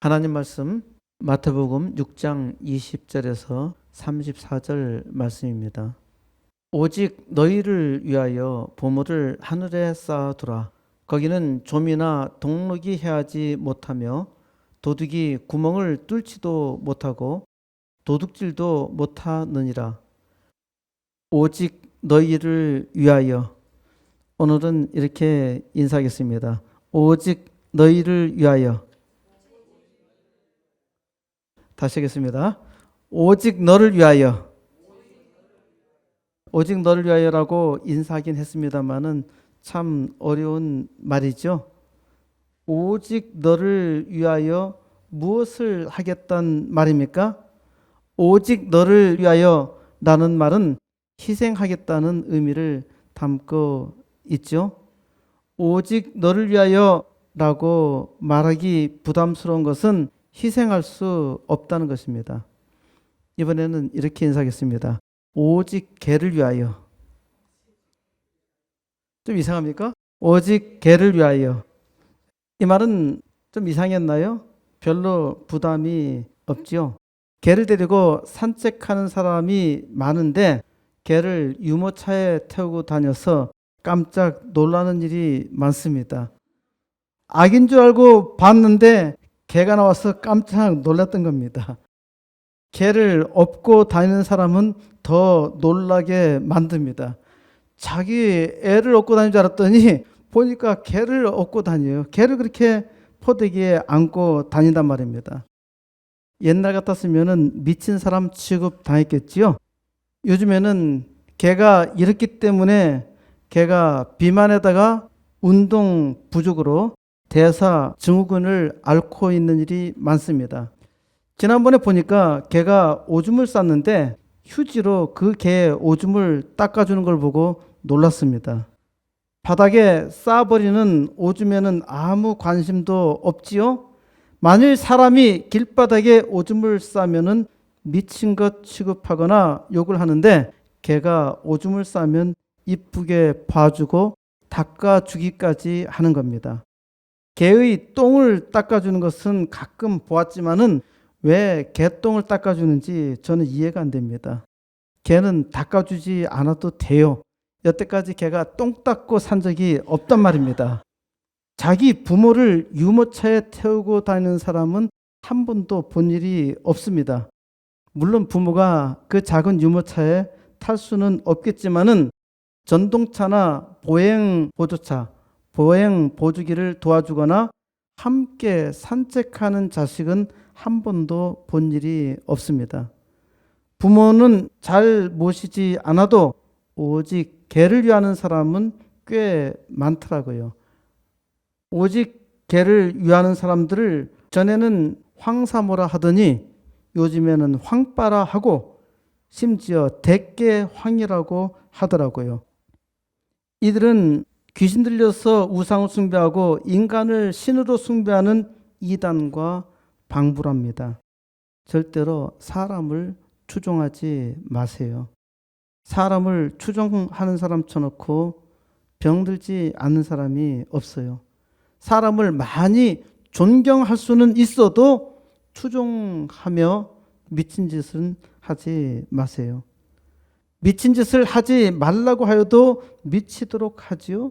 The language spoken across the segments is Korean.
하나님 말씀 마태복음 6장 20절에서 34절 말씀입니다. 오직 너희를 위하여 보물을 하늘에 쌓아두라. 거기는 좀이나 동록이 해하지 못하며 도둑이 구멍을 뚫지도 못하고 도둑질도 못하느니라. 오직 너희를 위하여. 오늘은 이렇게 인사하겠습니다. 오직 너희를 위하여. 다시 하겠습니다. 오직 너를 위하여. 오직 너를 위하여라고 인사하긴 했습니다만은 참 어려운 말이죠. 오직 너를 위하여 무엇을 하겠다는 말입니까? 오직 너를 위하여 라는 말은 희생하겠다는 의미를 담고 있죠. 오직 너를 위하여 라고 말하기 부담스러운 것은 희생할 수 없다는 것입니다. 이번에는 이렇게 인사하겠습니다. 오직 개를 위하여. 좀 이상합니까? 오직 개를 위하여. 이 말은 좀 이상했나요? 별로 부담이 없지요. 개를 데리고 산책하는 사람이 많은데 개를 유모차에 태우고 다녀서 깜짝 놀라는 일이 많습니다. 악인 줄 알고 봤는데 개가 나와서 깜짝 놀랐던 겁니다. 개를 업고 다니는 사람은 더 놀라게 만듭니다. 자기 애를 업고 다니는 줄 알았더니 보니까 개를 업고 다녀요. 개를 그렇게 포대기에 안고 다닌단 말입니다. 옛날 같았으면 미친 사람 취급 당했겠지요. 요즘에는 개가 이렇기 때문에 개가 비만에다가 운동 부족으로 대사 증후군을 앓고 있는 일이 많습니다. 지난번에 보니까 개가 오줌을 쌌는데 휴지로 그 개의 오줌을 닦아주는 걸 보고 놀랐습니다. 바닥에 싸버리는 오줌에는 아무 관심도 없지요. 만일 사람이 길바닥에 오줌을 싸면은 미친 것 취급하거나 욕을 하는데 개가 오줌을 싸면 이쁘게 봐주고 닦아주기까지 하는 겁니다. 개의 똥을 닦아주는 것은 가끔 보았지만은 왜 개똥을 닦아주는지 저는 이해가 안 됩니다. 개는 닦아주지 않아도 돼요. 여태까지 개가 똥 닦고 산 적이 없단 말입니다. 자기 부모를 유모차에 태우고 다니는 사람은 한 번도 본 일이 없습니다. 물론 부모가 그 작은 유모차에 탈 수는 없겠지만은 전동차나 보행 보조차, 보행 보조기를 도와주거나 함께 산책하는 자식은 한 번도 본 일이 없습니다. 부모는 잘 모시지 않아도 오직 개를 위하는 사람은 꽤 많더라고요. 오직 개를 위하는 사람들을 전에는 황사모라 하더니 요즘에는 황빠라 하고 심지어 대개황이라고 하더라고요. 이들은 귀신 들려서 우상을 숭배하고 인간을 신으로 숭배하는 이단과 방불합니다. 절대로 사람을 추종하지 마세요. 사람을 추종하는 사람 쳐놓고 병들지 않는 사람이 없어요. 사람을 많이 존경할 수는 있어도 추종하며 미친 짓은 하지 마세요. 미친 짓을 하지 말라고 하여도 미치도록 하지요.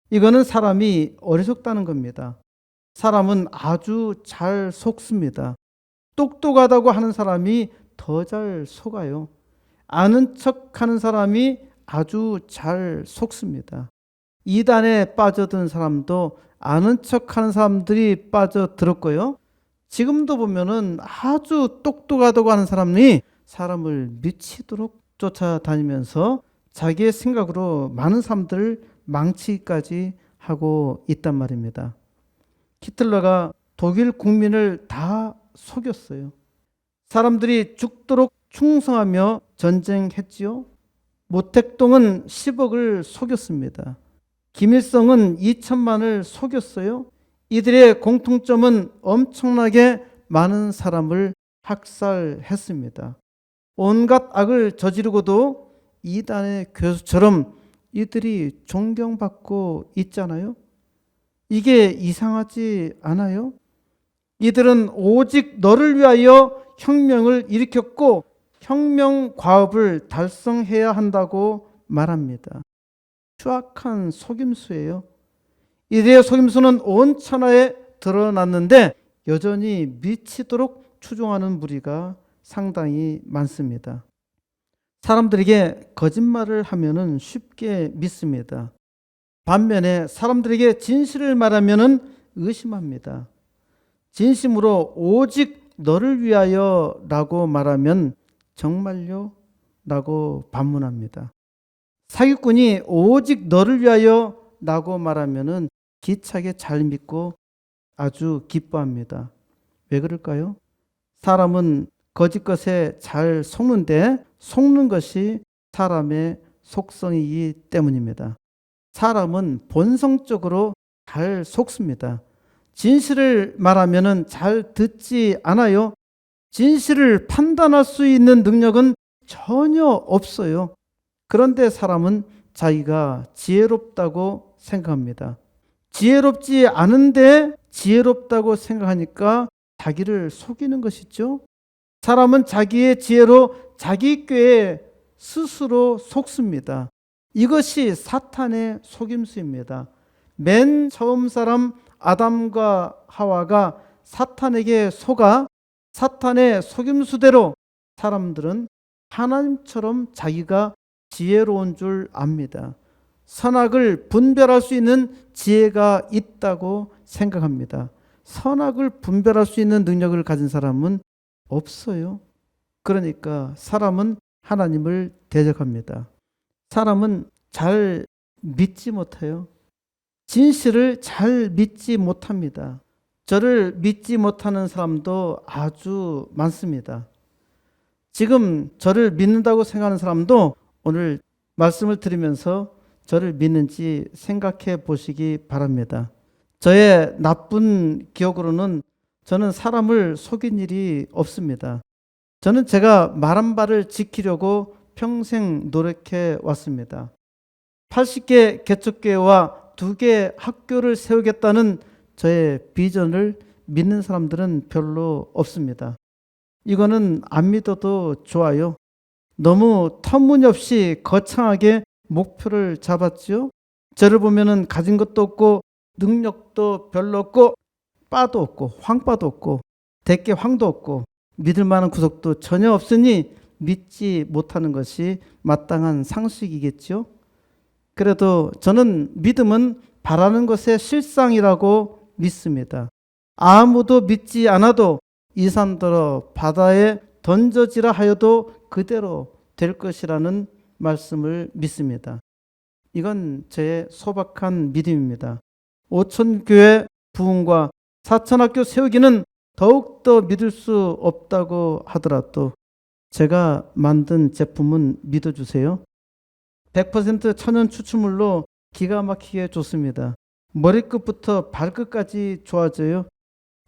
이거는 사람이 어리석다는 겁니다. 사람은 아주 잘 속습니다. 똑똑하다고 하는 사람이 더 잘 속아요. 아는 척 하는 사람이 아주 잘 속습니다. 이단에 빠져든 사람도 아는 척 하는 사람들이 빠져들었고요. 지금도 보면은 아주 똑똑하다고 하는 사람이 사람을 미치도록 쫓아다니면서 자기의 생각으로 많은 사람들을 망치기까지 하고 있단 말입니다. 히틀러가 독일 국민을 다 속였어요. 사람들이 죽도록 충성하며 전쟁했지요. 모택동은 10억을 속였습니다. 김일성은 2천만을 속였어요. 이들의 공통점은 엄청나게 많은 사람을 학살했습니다. 온갖 악을 저지르고도 이단의 교수처럼 이들이 존경받고 있잖아요. 이게 이상하지 않아요? 이들은 오직 너를 위하여 혁명을 일으켰고 혁명 과업을 달성해야 한다고 말합니다. 추악한 속임수예요. 이들의 속임수는 온 천하에 드러났는데 여전히 미치도록 추종하는 무리가 상당히 많습니다. 사람들에게 거짓말을 하면은 쉽게 믿습니다. 반면에 사람들에게 진실을 말하면은 의심합니다. 진심으로 오직 너를 위하여 라고 말하면 정말요? 라고 반문합니다. 사기꾼이 오직 너를 위하여 라고 말하면은 기차게 잘 믿고 아주 기뻐합니다. 왜 그럴까요? 사람은 거짓 것에 잘 속는데 속는 것이 사람의 속성이기 때문입니다. 사람은 본성적으로 잘 속습니다. 진실을 말하면은 잘 듣지 않아요. 진실을 판단할 수 있는 능력은 전혀 없어요. 그런데 사람은 자기가 지혜롭다고 생각합니다. 지혜롭지 않은데 지혜롭다고 생각하니까 자기를 속이는 것이죠. 사람은 자기의 지혜로 자기 꾀에 스스로 속습니다. 이것이 사탄의 속임수입니다. 맨 처음 사람 아담과 하와가 사탄에게 속아 사탄의 속임수대로 사람들은 하나님처럼 자기가 지혜로운 줄 압니다. 선악을 분별할 수 있는 지혜가 있다고 생각합니다. 선악을 분별할 수 있는 능력을 가진 사람은 없어요. 그러니까 사람은 하나님을 대적합니다. 사람은 잘 믿지 못해요. 진실을 잘 믿지 못합니다. 저를 믿지 못하는 사람도 아주 많습니다. 지금 저를 믿는다고 생각하는 사람도 오늘 말씀을 들으면서 저를 믿는지 생각해 보시기 바랍니다. 저의 나쁜 기억으로는 저는 사람을 속인 일이 없습니다. 저는 제가 말한 바를 지키려고 평생 노력해 왔습니다. 80개 개척교회와 2개 학교를 세우겠다는 저의 비전을 믿는 사람들은 별로 없습니다. 이거는 안 믿어도 좋아요. 너무 터무니없이 거창하게 목표를 잡았죠. 저를 보면은 가진 것도 없고 능력도 별로 없고 빠도 없고 황빠도 없고 대개 황도 없고 믿을 만한 구석도 전혀 없으니 믿지 못하는 것이 마땅한 상식이겠죠. 그래도 저는 믿음은 바라는 것의 실상이라고 믿습니다. 아무도 믿지 않아도 이 산더러 바다에 던져지라 하여도 그대로 될 것이라는 말씀을 믿습니다. 이건 제 소박한 믿음입니다. 5,000교회 부흥과 4,000학교 세우기는 더욱더 믿을 수 없다고 하더라도 제가 만든 제품은 믿어주세요. 100% 천연 추출물로 기가 막히게 좋습니다. 머리끝부터 발끝까지 좋아져요.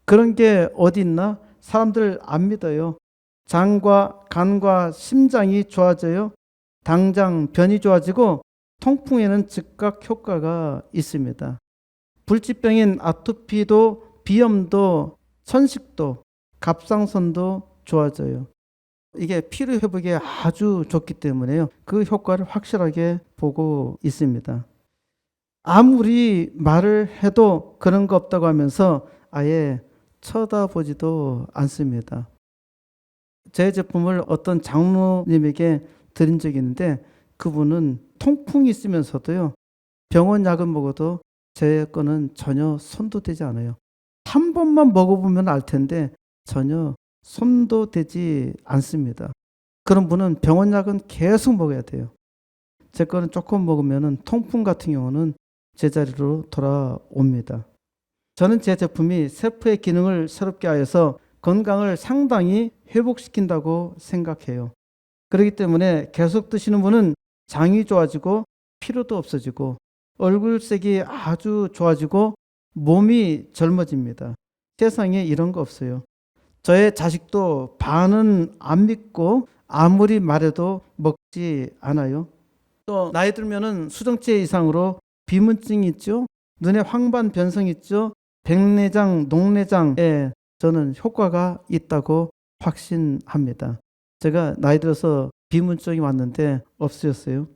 그런 게 어디 있나? 사람들 안 믿어요. 장과 간과 심장이 좋아져요. 당장 변이 좋아지고 통풍에는 즉각 효과가 있습니다. 불치병인 아토피도 비염도 천식도 갑상선도 좋아져요. 이게 피로 회복에 아주 좋기 때문에요. 그 효과를 확실하게 보고 있습니다. 아무리 말을 해도 그런 거 없다고 하면서 아예 쳐다보지도 않습니다. 제 제품을 어떤 장로님에게 드린 적이 있는데 그분은 통풍이 있으면서도요. 병원 약을 먹어도 제 거는 전혀 손도 대지 않아요. 한 번만 먹어보면 알 텐데 전혀 손도 대지 않습니다. 그런 분은 병원 약은 계속 먹어야 돼요. 제 거는 조금 먹으면 통풍 같은 경우는 제자리로 돌아옵니다. 저는 제 제품이 세포의 기능을 새롭게 하여서 건강을 상당히 회복시킨다고 생각해요. 그렇기 때문에 계속 드시는 분은 장이 좋아지고 피로도 없어지고 얼굴색이 아주 좋아지고 몸이 젊어집니다. 세상에 이런 거 없어요. 저의 자식도 반은 안 믿고 아무리 말해도 먹지 않아요. 또 나이 들면은 수정체 이상으로 비문증이 있죠. 눈에 황반 변성 있죠. 백내장, 녹내장에 저는 효과가 있다고 확신합니다. 제가 나이 들어서 비문증이 왔는데 없어졌어요.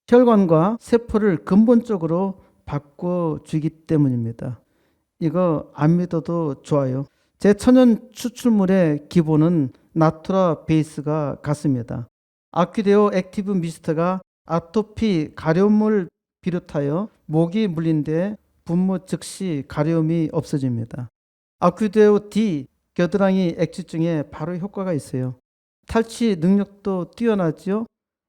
혈관과 세포를 근본적으로 바꿔주기 때문입니다. 이거 안 믿어도 좋아요. 제 천연 추출물의 기본은 나트라 베이스가 같습니다. 아퀴데오 액티브 미스트가 아토피 가려움을 비롯하여 목이 물린데 분무 즉시 가려움이 없어집니다. 아퀴데오 D 겨드랑이 액취 중에 바로 효과가 있어요. 탈취 능력도 뛰어나죠.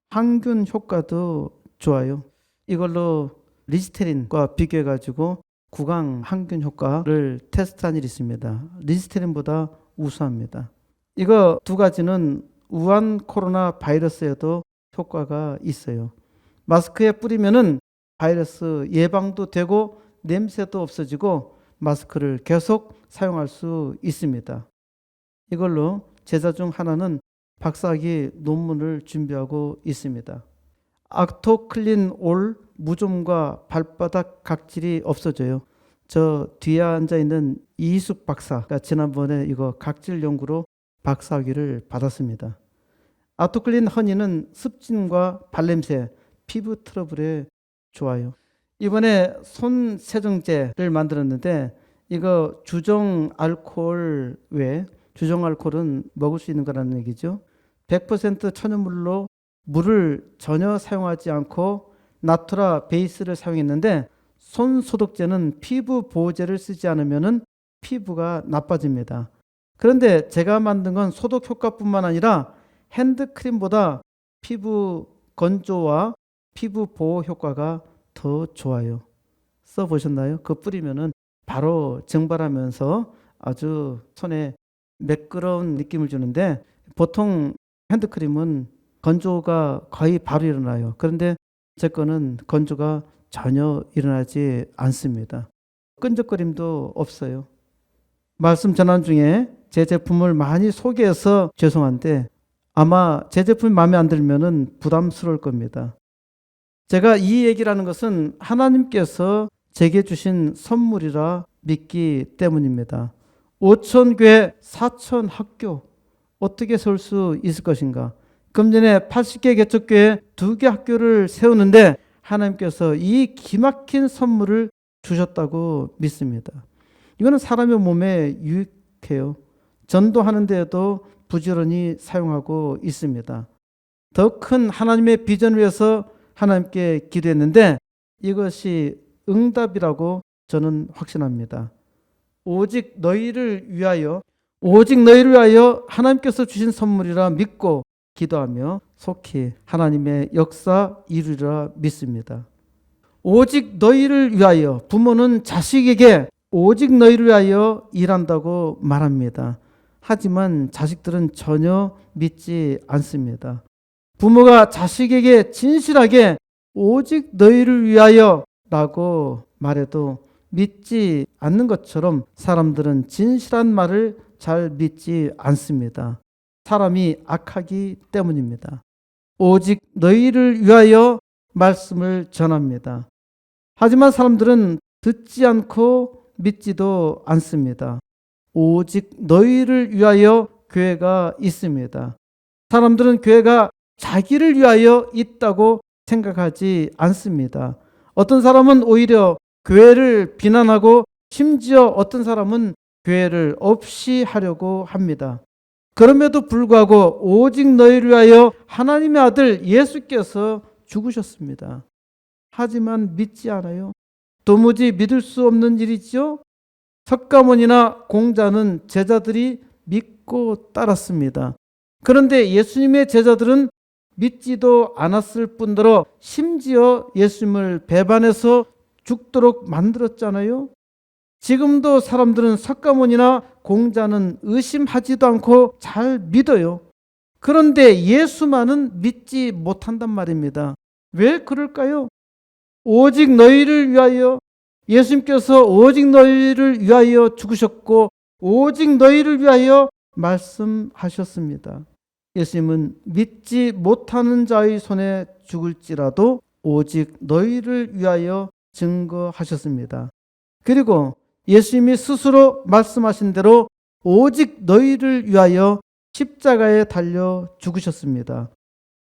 항균 효과도 좋아요. 이걸로 리스테린과 비교해 가지고 구강 항균 효과를 테스트한 일이 있습니다. 리스테린보다 우수합니다. 이거 두 가지는 우한 코로나 바이러스에도 효과가 있어요. 마스크에 뿌리면은 바이러스 예방도 되고 냄새도 없어지고 마스크를 계속 사용할 수 있습니다. 이걸로 제자 중 하나는 박사학위 논문을 준비하고 있습니다. 악토클린 올 무좀과 발바닥 각질이 없어져요. 저 뒤에 앉아있는 이희숙 박사가 지난번에 이거 각질 연구로 박사학위를 받았습니다. 아토클린 허니는 습진과 발냄새, 피부 트러블에 좋아요. 이번에 손 세정제를 만들었는데 이거 주정 알코올 외에 주정 알코올은 먹을 수 있는 거라는 얘기죠. 100% 천연물로 물을 전혀 사용하지 않고 나트라 베이스를 사용했는데 손 소독제는 피부 보호제를 쓰지 않으면 피부가 나빠집니다. 그런데 제가 만든 건 소독 효과뿐만 아니라 핸드크림보다 피부 건조와 피부 보호 효과가 더 좋아요. 써보셨나요? 그거 뿌리면은 바로 증발하면서 아주 손에 매끄러운 느낌을 주는데 보통 핸드크림은 건조가 거의 바로 일어나요. 그런데 제 거는 건조가 전혀 일어나지 않습니다. 끈적거림도 없어요. 말씀 전환 중에 제 제품을 많이 소개해서 죄송한데 아마 제 제품이 마음에 안 들면은 부담스러울 겁니다. 제가 이 얘기를 하는 것은 하나님께서 제게 주신 선물이라 믿기 때문입니다. 5,000교회 4,000학교 어떻게 세울 수 있을 것인가? 금년에 80개 개척교회 2개 학교를 세우는데 하나님께서 이 기막힌 선물을 주셨다고 믿습니다. 이거는 사람의 몸에 유익해요. 전도하는 데에도 부지런히 사용하고 있습니다. 더 큰 하나님의 비전을 위해서 하나님께 기도했는데 이것이 응답이라고 저는 확신합니다. 오직 너희를 위하여 하나님께서 주신 선물이라 믿고 기도하며 속히 하나님의 역사 이루리라 믿습니다. 오직 너희를 위하여 부모는 자식에게 오직 너희를 위하여 일한다고 말합니다. 하지만 자식들은 전혀 믿지 않습니다. 부모가 자식에게 진실하게 오직 너희를 위하여 라고 말해도 믿지 않는 것처럼 사람들은 진실한 말을 잘 믿지 않습니다. 사람이 악하기 때문입니다. 오직 너희를 위하여 말씀을 전합니다. 하지만 사람들은 듣지 않고 믿지도 않습니다. 오직 너희를 위하여 교회가 있습니다. 사람들은 교회가 자기를 위하여 있다고 생각하지 않습니다. 어떤 사람은 오히려 교회를 비난하고 심지어 어떤 사람은 교회를 없이 하려고 합니다. 그럼에도 불구하고 오직 너희를 위하여 하나님의 아들 예수께서 죽으셨습니다. 하지만 믿지 않아요. 도무지 믿을 수 없는 일이죠. 석가모니나 공자는 제자들이 믿고 따랐습니다. 그런데 예수님의 제자들은 믿지도 않았을 뿐더러 심지어 예수님을 배반해서 죽도록 만들었잖아요. 지금도 사람들은 석가모니나 공자는 의심하지도 않고 잘 믿어요. 그런데 예수만은 믿지 못한단 말입니다. 왜 그럴까요? 오직 너희를 위하여 예수님께서 오직 너희를 위하여 죽으셨고 오직 너희를 위하여 말씀하셨습니다. 예수님은 믿지 못하는 자의 손에 죽을지라도 오직 너희를 위하여 증거하셨습니다. 그리고 예수님이 스스로 말씀하신 대로 오직 너희를 위하여 십자가에 달려 죽으셨습니다.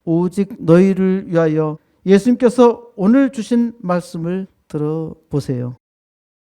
오직 너희를 위하여. 예수님께서 오늘 주신 말씀을 들어보세요.